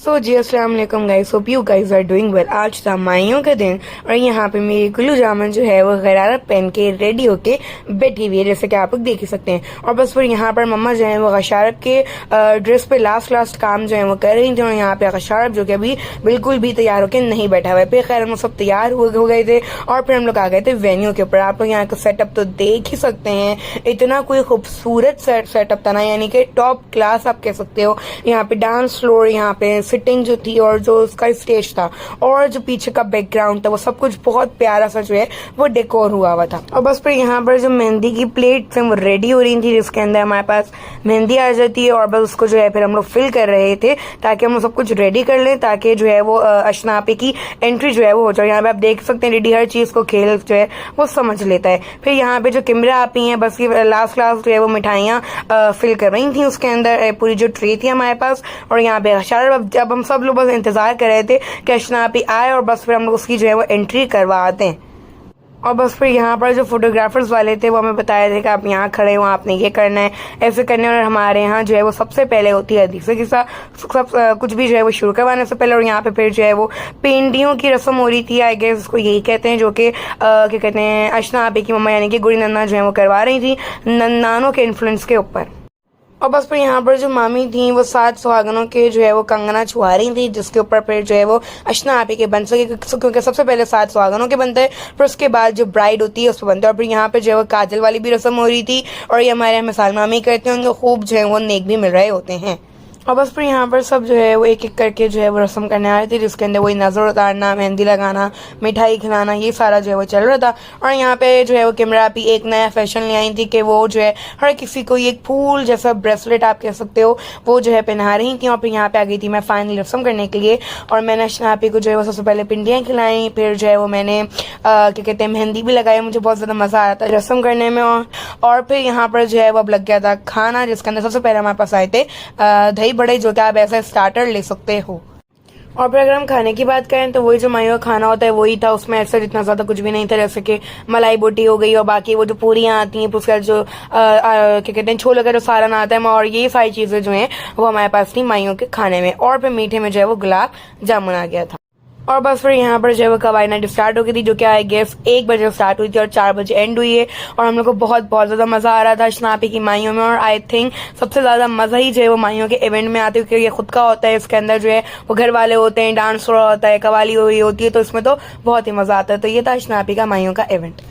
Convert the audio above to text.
सो जी अस्सलाम वालेकुम guys, hope you guys are doing well. आज था माइयों का दिन और यहाँ पे मेरी गुल्लू जामन जो है वो गरारा पहन के रेडी होके बैठी हुई है, जैसे कि आप लोग देख ही सकते हैं। और बस फिर यहाँ पर मम्मा जो है वो गशारत के ड्रेस पे लास्ट काम जो है वो कर रही थी। और यहाँ पे गशारत जो कि अभी बिल्कुल भी तैयार होके नहीं बैठा हुआ है। फिर खैर हम सब तैयार हो गए थे और फिर हम लोग आ गए थे वेन्यू के ऊपर। आप लोग यहाँ का सेटअप तो देख ही सकते हैं, इतना कोई खूबसूरत सेटअप था ना, यानी कि टॉप क्लास आप कह सकते हो। यहाँ पे डांस फ्लोर, यहाँ पे सिटिंग जो थी और जो उसका स्टेज था और जो पीछे का बैकग्राउंड था, वो सब कुछ बहुत प्यारा सा जो है वो डेकोर हुआ था। और बस फिर यहाँ पर जो मेहंदी की प्लेट थी वो रेडी हो रही थी, जिसके अंदर हमारे पास मेहंदी आ जाती है। और बस उसको जो है फिर हम लोग फिल कर रहे थे ताकि हम सब कुछ रेडी कर लें, ताकि जो है वो अशना आपी की एंट्री जो है वो हो जाए। यहाँ पे आप देख सकते हैं रेडी हर चीज को खेल जो है वो समझ लेता है। फिर यहाँ पे जो कैमरा आपी है, बस ये लास्ट जो है वो मिठाइयाँ फिल कर रही थी उसके अंदर, पूरी जो ट्रे थी हमारे पास। और यहाँ पे जब हम सब लोग बस इंतजार कर रहे थे कि अशना आपी आए और बस फिर हम लोग उसकी जो है वो एंट्री करवाते हैं। और बस फिर यहाँ पर जो फोटोग्राफर्स वाले थे वो हमें बताया थे कि आप यहाँ खड़े हो, आपने ये करना है, ऐसे करना है। और हमारे यहाँ जो है वो सबसे पहले होती है हदीस किस्सा, सब कुछ भी जो है वो शुरू करवाने से पहले। और यहाँ पे फिर जो है वो पेंटियों की रस्म हो रही थी, आई गेस उसको यही कहते हैं, जो कि क्या कहते हैं, अशना आपी की मम्मा यानी कि गुड़ी नन्ना जो है वो करवा रही थी नन्नानों के इन्फ्लुएंस के ऊपर। और बस फिर यहाँ पर जो मामी थी वो 7 सुहागनों के जो है वो कंगना छुआ रही थी, जिसके ऊपर फिर जो है वो अशना आपी के बन सके, क्योंकि सबसे पहले 7 सुहागनों के बनते हैं, फिर उसके बाद जो ब्राइड होती है उस पर बनते हैं। और फिर यहाँ पे जो है वो काजल वाली भी रस्म हो रही थी और ये हमारे मिसाल मामी करते हैं, उनको खूब जो है वो नेक भी मिल रहे होते हैं। और बस फिर यहाँ पर सब जो है वो एक एक करके जो है वो रस्म करने आ रहे थे, जिसके अंदर वही नजर उतारना, मेहंदी लगाना, मिठाई खिलाना, ये सारा जो है वो चल रहा था। और यहाँ पे जो है वो कैमरा भी एक नया फैशन ले आई थी कि वो जो है हर किसी को एक फूल जैसा ब्रेसलेट आप कह सकते हो वो जो है पहना रही थी। और फिर यहाँ पे आ गई थी मैं फाइनल रस्म करने के लिए, और मैंने अशना आपी को जो है वो सबसे पहले पिंडियाँ खिलाई, फिर जो है वो मैंने क्या कहते हैं मेहंदी भी लगाई। मुझे बहुत ज़्यादा मज़ा आ रहा था रस्म करने में। और फिर यहाँ पर जो है वो अब लग गया था खाना, जिसके अंदर सबसे पहले हमारे पास आए थे दही बड़े, जो कि आप ऐसा स्टार्टर ले सकते हो। और फिर अगर हम खाने की बात करें तो वही जो माइयों का खाना होता है वही था, उसमें ऐसा इतना ज्यादा कुछ भी नहीं था, जैसे कि मलाई बोटी हो गई और बाकी वो जो पूरियां आती हैं, उसका जो क्या कहते हैं छोले का जो सालन आता है, और ये सारी चीजें जो हैं वो हमारे पास थी माइयों के खाने में। और फिर मीठे में जो है वो गुलाब जामुन आ गया था। और बस फिर यहाँ पर जो है वो कवाई नाइट स्टार्ट हो गई थी, जो कि आई गेस 1 बजे स्टार्ट हुई थी और 4 बजे एंड हुई है। और हम लोग को बहुत ज्यादा मजा आ रहा था अशना आपी की माइयों में। और आई थिंक सबसे ज्यादा मजा ही जो है वो माइयों के इवेंट में आती है, क्योंकि ये खुद का होता है, इसके अंदर जो है वो घर वाले होते हैं, डांस होता है, कवाली हुई होती है, तो इसमें तो बहुत ही मजा आता है। तो ये था अशना आपी का माइयों का इवेंट।